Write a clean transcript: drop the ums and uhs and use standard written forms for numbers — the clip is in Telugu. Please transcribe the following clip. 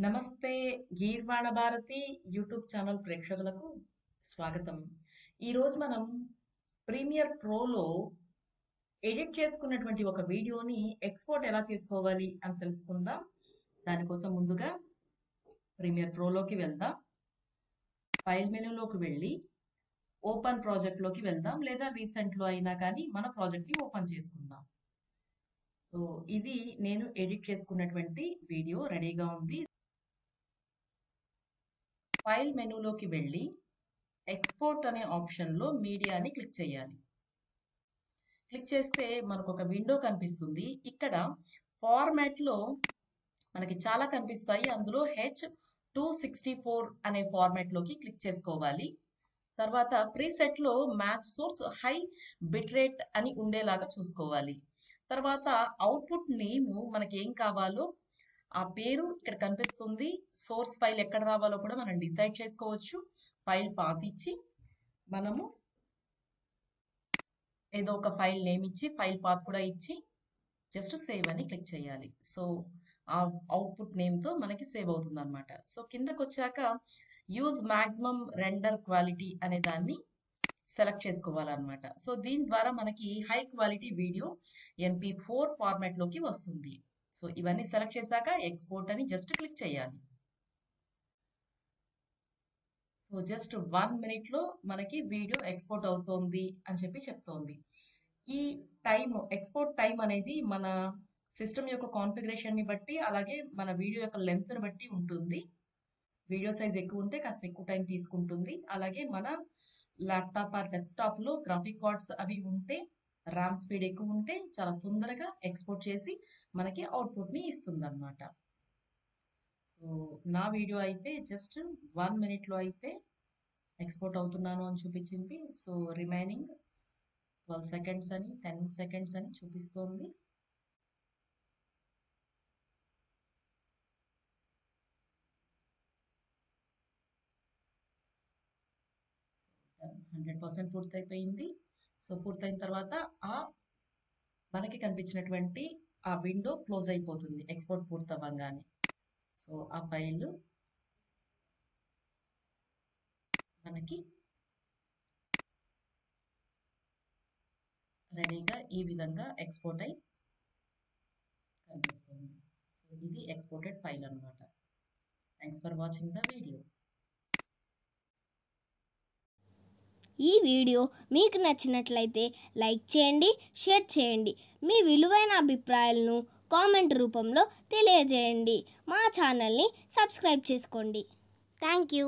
నమస్తే గీర్వాణ భారతి యూట్యూబ్ ఛానల్ ప్రేక్షకులకు స్వాగతం. ఈరోజు మనం ప్రీమియర్ ప్రోలో ఎడిట్ చేసుకున్నటువంటి ఒక వీడియోని ఎక్స్పోర్ట్ ఎలా చేసుకోవాలి అని తెలుసుకుందాం. దానికోసం ముందుగా ప్రీమియర్ ప్రోలోకి వెళ్దాం. ఫైల్ మెనూలోకి వెళ్ళి ఓపెన్ ప్రాజెక్ట్లోకి వెళ్దాం, లేదా రీసెంట్లో అయినా కానీ మన ప్రాజెక్ట్ని ఓపెన్ చేసుకుందాం. సో ఇది నేను ఎడిట్ చేసుకున్నటువంటి వీడియో రెడీగా ఉంది. ఫైల్ మెనూలోకి వెళ్ళి ఎక్స్పోర్ట్ అనే ఆప్షన్లో మీడియాని క్లిక్ చేయాలి. క్లిక్ చేస్తే మనకు ఒక విండో కనిపిస్తుంది. ఇక్కడ ఫార్మాట్లో మనకి చాలా కనిపిస్తాయి. అందులో H264 అనే ఫార్మాట్లోకి క్లిక్ చేసుకోవాలి. తర్వాత ప్రీసెట్లో మ్యాచ్ సోర్స్ హై బిట్రేట్ అని ఉండేలాగా చూసుకోవాలి. తర్వాత అవుట్పుట్ నేమ్ మనకి ఏం కావాలో ఆ పేరు ఇక్కడ కనిపిస్తుంది. సోర్స్ ఫైల్ ఎక్కడ రావాలో కూడా మనం డిసైడ్ చేసుకోవచ్చు. ఫైల్ పాత్ ఇచ్చి మనము ఏదో ఒక ఫైల్ నేమ్ ఇచ్చి ఫైల్ పాత్ కూడా ఇచ్చి జస్ట్ సేవ్ అని క్లిక్ చేయాలి. సో ఆ అవుట్పుట్ నేమ్తో మనకి సేవ్ అవుతుంది అనమాట. సో కిందకు వచ్చాక యూజ్ మ్యాక్సిమం రెండర్ క్వాలిటీ అనే దాన్ని సెలెక్ట్ చేసుకోవాలన్నమాట. సో దీని ద్వారా మనకి హై క్వాలిటీ వీడియో MP4 ఫార్మాట్లోకి వస్తుంది. సో ఇవన్నీ సెలెక్ట్ చేశాక ఎక్స్పోర్ట్ అని జస్ట్ క్లిక్ చేయాలి. సో జస్ట్ 1 మినిట్లో మనకి వీడియో ఎక్స్పోర్ట్ అవుతోంది అని చెప్పి చెప్తోంది. ఈ టైం ఎక్స్పోర్ట్ టైం అనేది మన సిస్టమ్ యొక్క కాన్ఫిగరేషన్ని బట్టి, అలాగే మన వీడియో యొక్క లెంత్ని బట్టి ఉంటుంది. వీడియో సైజ్ ఎక్కువ ఉంటే కాస్త ఎక్కువ టైం తీసుకుంటుంది. అలాగే మన ల్యాప్టాప్ ఆర్ డెస్క్టాప్లో గ్రాఫిక్ కార్డ్స్ అవి ఉంటే, ర్యామ్ స్పీడ్ ఎక్కువ ఉంటే చాలా తొందరగా ఎక్స్పోర్ట్ చేసి మనకి అవుట్పుట్ని ఇస్తుంది అనమాట. సో నా వీడియో అయితే జస్ట్ 1 మినిట్లో అయితే ఎక్స్పోర్ట్ అవుతున్నాను అని చూపించింది. సో రిమైనింగ్ 12 సెకండ్స్ అని 10 సెకండ్స్ అని చూపిస్తోంది. సో 100% పూర్తయిపోయింది. సో పూర్తయిన తర్వాత మనకి కనిపించినటువంటి ఆ విండో క్లోజ్ అయిపోతుంది ఎక్స్పోర్ట్ పూర్తవ్వగానే. సో ఆ ఫైల్ మనకి రెడీగా ఈ విధంగా ఎక్స్పోర్ట్ అయి కనిపిస్తుంది. సో ఇది ఎక్స్పోర్టెడ్ ఫైల్ అనమాట. Thanks for watching the video. ఈ వీడియో మీకు నచ్చినట్లయితే లైక్ చేయండి, షేర్ చేయండి. మీ విలువైన అభిప్రాయాలను కామెంట్ రూపంలో తెలియజేయండి. మా ఛానల్ని సబ్స్క్రైబ్ చేసుకోండి. Thank you.